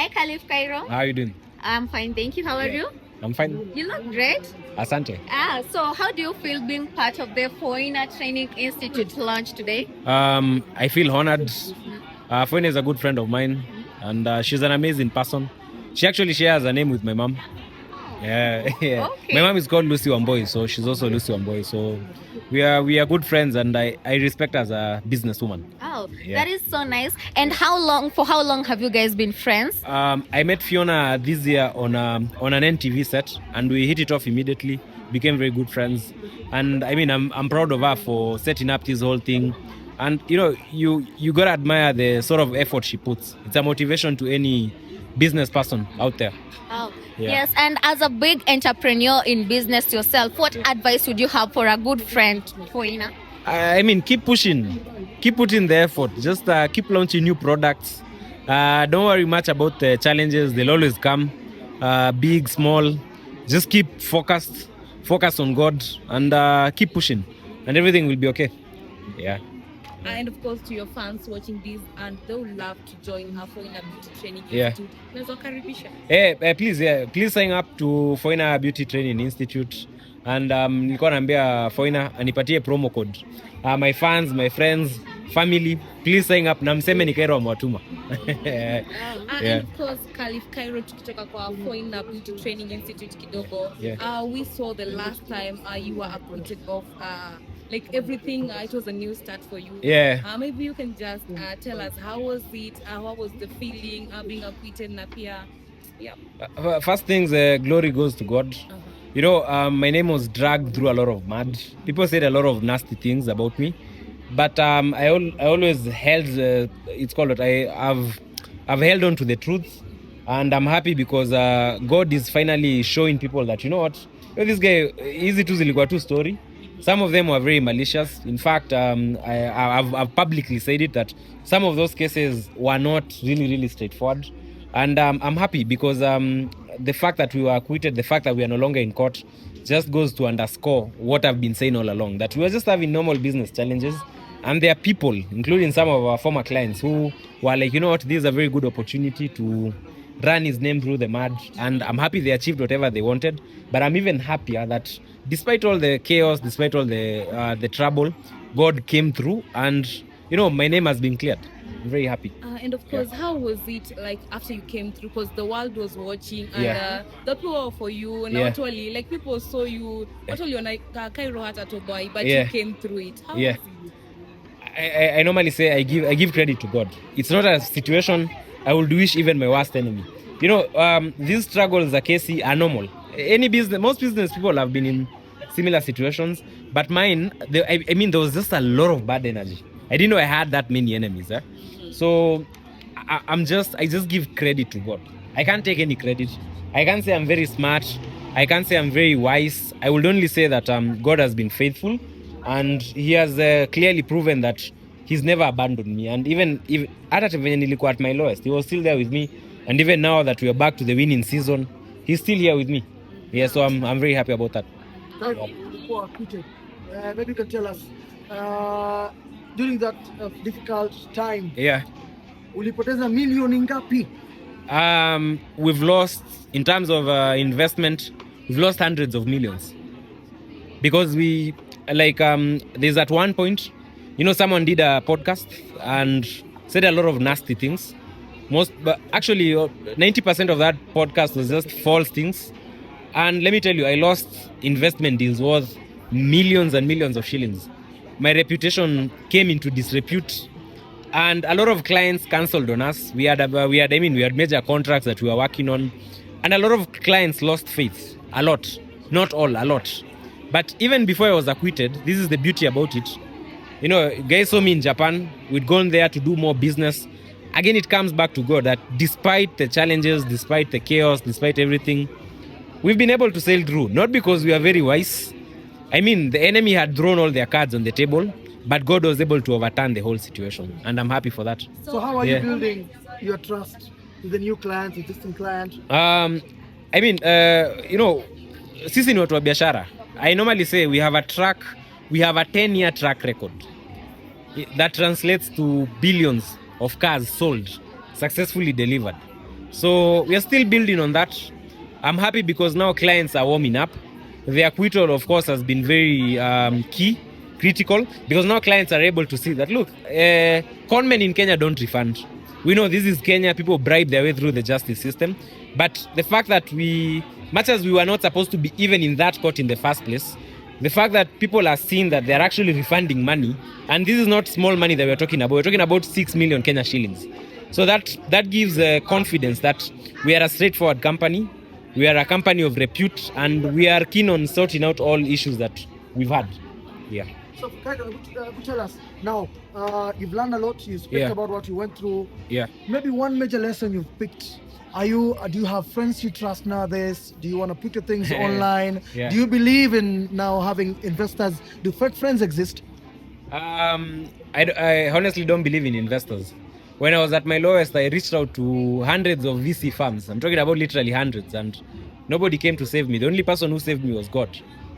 Hi, Khalif, Kairo. How are you doing? I'm fine, thank you. How are you? I'm fine. You look great. Asante. So how do you feel being part of the Phoina Training Institute launch today? I feel honored. Phoina is a good friend of mine, and she's an amazing person. She actually shares a name with my mom. Yeah, yeah. Okay. My mom is called Lucy Wamboy, so she's also Lucy Wamboy. So we are good friends, and I respect her as a businesswoman. Oh, Yeah. that is so nice. And for how long have you guys been friends? I met Fiona this year on an NTV set, and we hit it off immediately. Became very good friends, and I mean, I'm proud of her for setting up this whole thing. And you gotta admire the sort of effort she puts. It's a motivation to any business person out there. Oh, Yeah. yes. And as a big entrepreneur in business yourself, what advice would you have for a good friend, Phoina? I mean, keep pushing, keep putting the effort. Just keep launching new products. Don't worry much about the challenges; they'll always come, big, small. Just keep focused, focus on God, and keep pushing, and everything will be okay. Yeah. And of course, to your fans watching this, and they would love to join her Foreign Beauty Training Yeah. Institute. Unaweza karibisha. Please sign up to Phoina Beauty Training Institute, and nilikuwa naambia Phoina anipatie promo code. My fans, my friends, family, please sign up na mseme ni Kairo amewatuma. And of course, Khalif, Kairo, tukitoka kwa Foreign Beauty Training Institute kidogo. Yeah. We saw the last time you were appointed of like everything. It was a new start for you. Yeah. Maybe you can just tell us how was it? What was the feeling being appointed na pia? Yeah. First things, glory goes to God. My name was dragged through a lot of mud. People said a lot of nasty things about me, but I always held. It's called. I've held on to the truth, and I'm happy because God is finally showing people that this guy easy to zilikuwa tu story. Some of them were very malicious. In fact, I've publicly said it that some of those cases were not really straightforward. And I'm happy because the fact that we were acquitted, the fact that we are no longer in court, just goes to underscore what I've been saying all along, that we were just having normal business challenges. And there are people, including some of our former clients, who were like, this is a very good opportunity to run his name through the mud. And I'm happy they achieved whatever they wanted. But I'm even happier that despite all the chaos, despite all the trouble, God came through and, my name has been cleared. I'm very happy. And of course, how was it like after you came through? Because the world was watching, and the people were for you. And actually, like people saw you. Actually, on Kairo had a boy, but you came through it. How was it? I normally say I give credit to God. It's not a situation I would wish even my worst enemy. These struggles, Casey, are normal. Most business people have been in similar situations, but mine, there was just a lot of bad energy. I didn't know I had that many enemies. So I just give credit to God. I can't take any credit. I can't say I'm very smart. I can't say I'm very wise. I would only say that God has been faithful, and He has clearly proven that He's never abandoned me. And even at my lowest, He was still there with me. And even now that we are back to the winning season, He's still here with me. Yeah, so I'm very happy about that. Maybe you can tell us during that difficult time. Yeah. Ulipoteza milioni ngapi? We've lost, in terms of investment, we've lost hundreds of millions. Because there's at one point, someone did a podcast and said a lot of nasty things. But actually, 90% of that podcast was just false things. And let me tell you, I lost investment deals worth millions and millions of shillings. My reputation came into disrepute, and a lot of clients cancelled on us. We had major contracts that we were working on, and a lot of clients lost faith. A lot, not all, a lot. But even before I was acquitted, this is the beauty about it. Guys saw me in Japan. We'd gone there to do more business. Again, it comes back to God that despite the challenges, despite the chaos, despite everything, we've been able to sail through. Not because we are very wise. The enemy had thrown all their cards on the table, but God was able to overturn the whole situation. And I'm happy for that. So how are you building your trust with the new clients, existing clients? Sisi ni watu wa biashara. I normally say we have a 10-year track record. That translates to billions of cars sold, successfully delivered. So we are still building on that. I'm happy because now clients are warming up. The acquittal, of course, has been very critical, because now clients are able to see that, look, conmen in Kenya don't refund. We know this is Kenya, people bribe their way through the justice system. But the fact that much as we were not supposed to be even in that court in the first place, the fact that people are seeing that they're actually refunding money, and this is not small money that we're talking about 6 million Kenya shillings. So that gives confidence that we are a straightforward company, we are a company of repute, and we are keen on sorting out all issues that we've had. Yeah. So, Kairo, tell us now. You've learned a lot. You speak about what you went through. Yeah. Maybe one major lesson you've picked. Do you have friends you trust nowadays? Do you want to put your things online? Yeah. Do you believe in now having investors? Do fake friends exist? I honestly don't believe in investors. When I was at my lowest, I reached out to hundreds of VC firms. I'm talking about literally hundreds, and nobody came to save me. The only person who saved me was God.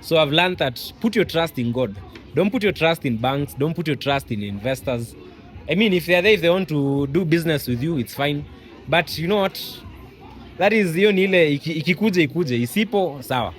So I've learned that put your trust in God. Don't put your trust in banks. Don't put your trust in investors. I mean, if they're there, if they want to do business with you, it's fine. But you know what? That is hiyo ni ile ikikuje ikuje, isipo sawa.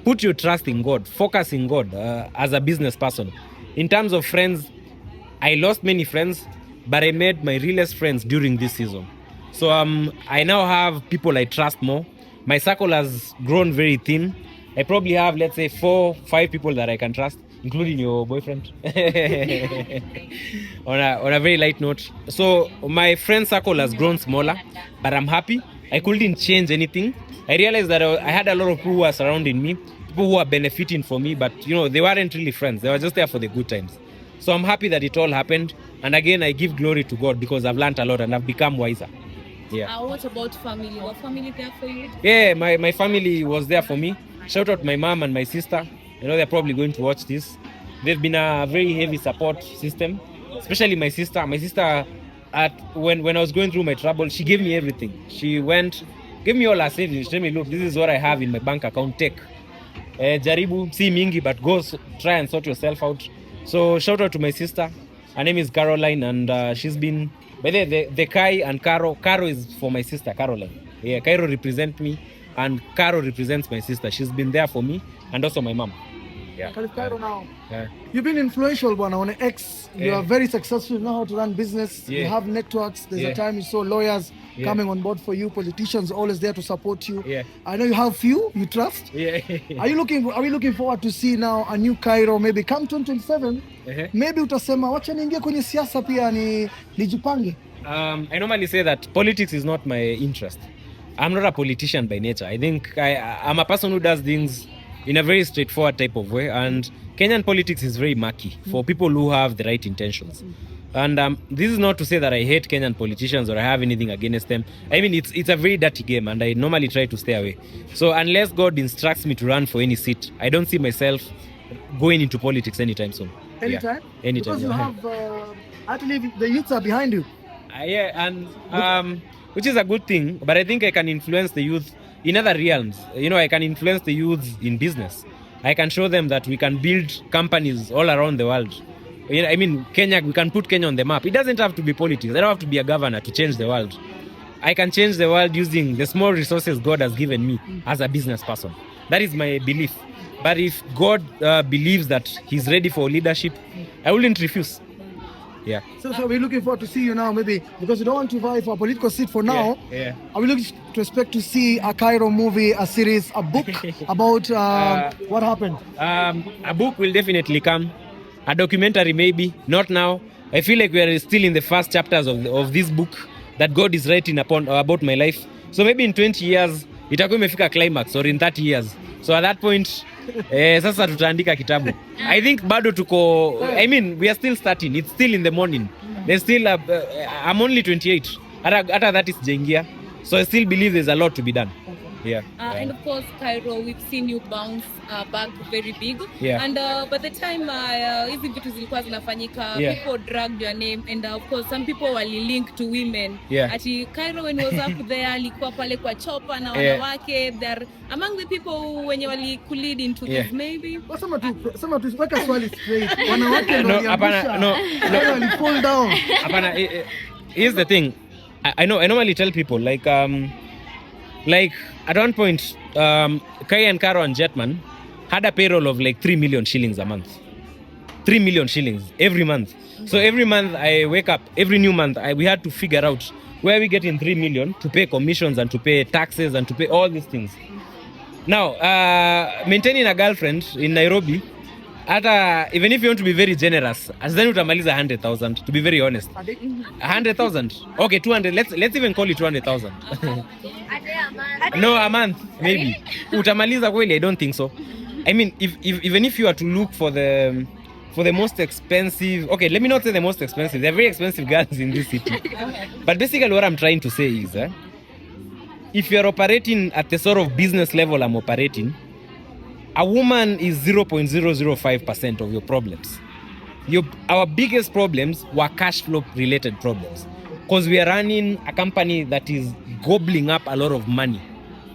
Put your trust in God. Focus in God as a business person. In terms of friends, I lost many friends, but I made my realest friends during this season. So I now have people I trust more. My circle has grown very thin. I probably have, let's say, 4-5 people that I can trust, including your boyfriend. on a very light note. So my friend circle has grown smaller, but I'm happy. I couldn't change anything. I realized that I had a lot of people who were surrounding me, people who are benefiting from me, but they weren't really friends. They were just there for the good times. So I'm happy that it all happened. And again, I give glory to God because I've learned a lot and I've become wiser. Yeah. What about family? Was family there for you? Yeah, my family was there for me. Shout out my mom and my sister. They're probably going to watch this. They've been a very heavy support system, especially my sister. My sister, when I was going through my trouble, she gave me everything. She gave me all her savings. She told me, look, this is what I have in my bank account. Take. Jaribu, si mingi, but go try and sort yourself out. So shout out to my sister. Her name is Caroline, and she's been, by the Kai and Caro is for my sister, Caroline. Yeah, Kairo represents me, and Caro represents my sister. She's been there for me, and also my mom. Yeah. Khalif, Kairo now. Yeah. You've been influential, Bwana, on X. You are very successful. You know how to run business. You have networks. There's a time you saw lawyers coming on board for you. Politicians always there to support you. Yeah. I know you have few you trust. Yeah. Are we looking forward to see now a new Kairo, maybe come 2027? Maybe utasema wacha niingie kwenye siasa pia nijipange. I normally say that politics is not my interest. I'm not a politician by nature. I think I'm a person who does things in a very straightforward type of way, and Kenyan politics is very murky for people who have the right intentions. And this is not to say that I hate Kenyan politicians or I have anything against them. I mean, it's a very dirty game, and I normally try to stay away. So unless God instructs me to run for any seat, I don't see myself going into politics anytime soon. Anytime? Yeah, anytime. Because you have, I believe the youths are behind you. And which is a good thing, but I think I can influence the youth in other realms. I can influence the youth in business. I can show them that we can build companies all around the world. I mean, Kenya, we can put Kenya on the map. It doesn't have to be politics. I don't have to be a governor to change the world. I can change the world using the small resources God has given me as a business person. That is my belief. But if God believes that he's ready for leadership, I wouldn't refuse. Yeah. So we're looking forward to see you now, maybe, because you don't want to vie for a political seat for now. Yeah. Are we looking to expect to see a Kairo movie, a series, a book about what happened? A book will definitely come. A documentary maybe. Not now. I feel like we are still in the first chapters of this book that God is writing about my life. So maybe in 20 years, itakuwa imefika climax, or in 30 years. So at that point, sasa tutaandika kitabu. I think bado tuko, I mean, we are still starting. It's still in the morning. There's still, I'm only 28. Hata that is jaingia. So I still believe there's a lot to be done. Yeah. And of course, Kairo, we've seen you bounce back very big. Yeah. And by the time hizi vitu zilikuwa zinafanyika, people dragged your name, and of course some people were linked to women. Yeah. Ati Kairo when was up there, alikuwa pale kwa chopa na wanawake. They're among the people wenye wali into this maybe. Sema tu weka swali straight. Wanawake ndio no. wali fall down. Here's the thing. I normally tell people like at one point Kai and Kairo and Jetman had a payroll of like 3 million shillings a month. 3 million shillings every month. So every month I wake up, every new month we had to figure out where we get in 3 million to pay commissions and to pay taxes and to pay all these things. Now, maintaining a girlfriend in Nairobi, even if you want to be very generous, then utamaliza 100,000, to be very honest. 100,000? Okay, 200. Let's even call it 200,000. No, a month, maybe. Utamaliza kweli? I don't think so. I mean, even if you are to look for the most expensive, okay, let me not say the most expensive. They're very expensive girls in this city. But basically what I'm trying to say is, if you're operating at the sort of business level I'm operating, a woman is 0.005% of your problems. Our biggest problems were cash flow related problems. Because we are running a company that is gobbling up a lot of money.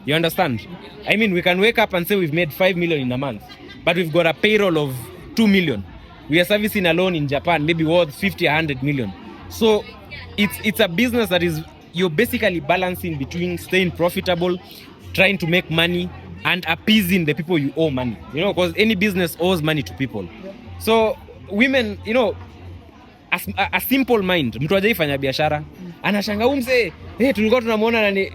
You understand? I mean, we can wake up and say we've made 5 million in a month, but we've got a payroll of 2 million. We are servicing a loan in Japan, maybe worth 50, 100 million. So it's a business that is, you're basically balancing between staying profitable, trying to make money, and appeasing the people you owe money. You know, because any business owes money to people. So women, you know, a simple mind, mtu hajaifanya biashara, anashanga umse, hey, tulikuwa tunamuona nani,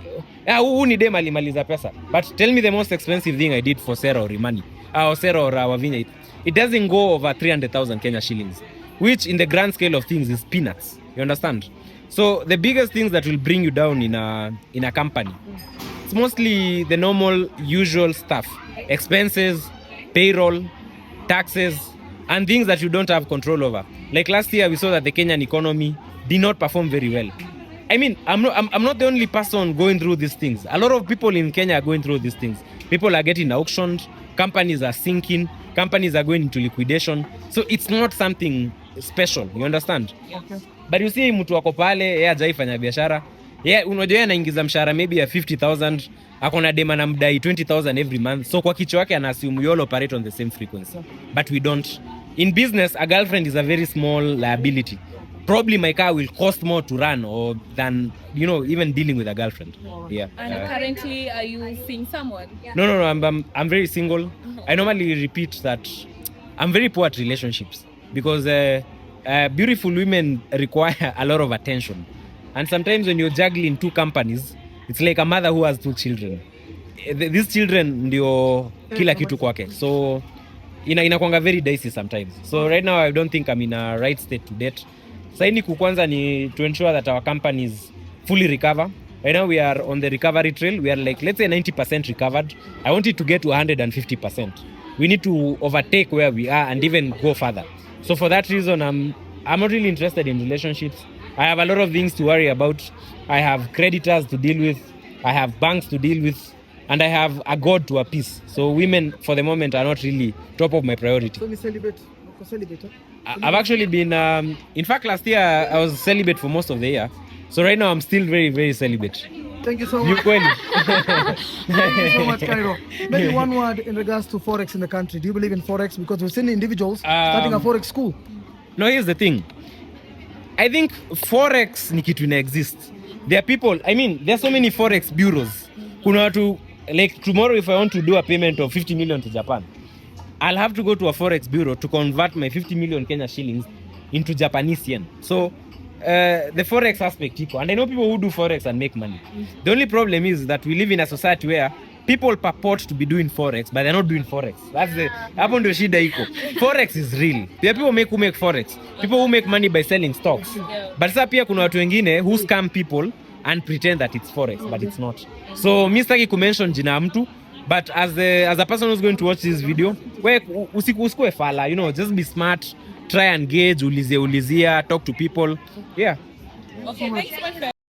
huu ni dem alimaliza pesa. But tell me the most expensive thing I did for Sarah or Imani, or Sarah or Wavinya. It doesn't go over 300,000 Kenya shillings, which in the grand scale of things is peanuts. You understand? So the biggest things that will bring you down in a company, it's mostly the normal, usual stuff. Expenses, payroll, taxes, and things that you don't have control over. Like last year, we saw that the Kenyan economy did not perform very well. I mean, I'm not the only person going through these things. A lot of people in Kenya are going through these things. People are getting auctioned, companies are sinking, companies are going into liquidation. So it's not something special, you understand? Okay. But you see mtu wako pale, yeye hajaifanya biashara. Yeye unajua yeye anaingiza mshahara maybe ya 50,000, akona dema na mdai 20,000 every month. So kwa kichwa yake ana assume you all operate on the same frequency. But we don't. In business, a girlfriend is a very small liability. Probably my car will cost more to run or than, you know, even dealing with a girlfriend. Yeah. And currently, are you seeing someone? No. I'm very single. I normally repeat that I'm very poor at relationships because beautiful women require a lot of attention. And sometimes when you're juggling 2 companies, it's like a mother who has 2 children. These children ndio kila kitu kwake. So inakuanga very dicey sometimes. So right now I don't think I'm in a right state to date. Saini kukwanza ni to ensure that our companies fully recover. Right now we are on the recovery trail. We are like, let's say 90% recovered. I want it to get to 150%. We need to overtake where we are and even go further. So for that reason, I'm not really interested in relationships. I have a lot of things to worry about. I have creditors to deal with. I have banks to deal with. And I have a God to appease. So women, for the moment, are not really top of my priority. So you celebrate? I've actually been, in fact, last year I was celibate for most of the year. So right now I'm still very, very celibate. Thank you so much. Thank you so much, Kairo. Maybe one word in regards to Forex in the country. Do you believe in Forex? Because we've seen individuals starting a Forex school. No, here's the thing. I think Forex ni kitu ina exist. There are people, I mean, there are so many Forex bureaus. Kuna watu, like tomorrow if I want to do a payment of 50 million to Japan, I'll have to go to a Forex bureau to convert my 50 million Kenya shillings into Japanese yen. So the Forex aspect, and I know people who do Forex and make money. The only problem is that we live in a society where people purport to be doing Forex, but they're not doing Forex. That's the happen to shida iko. Forex is real. There are people who make Forex. People who make money by selling stocks. But sasa pia kuna watu wengine who scam people and pretend that it's Forex, but it's not. So mi sitaki kumention jina mtu, but as a person who's going to watch this video, usikue fala, you know, just be smart, try and gauge, ulizia, talk to people. Yeah. Okay, thanks so much.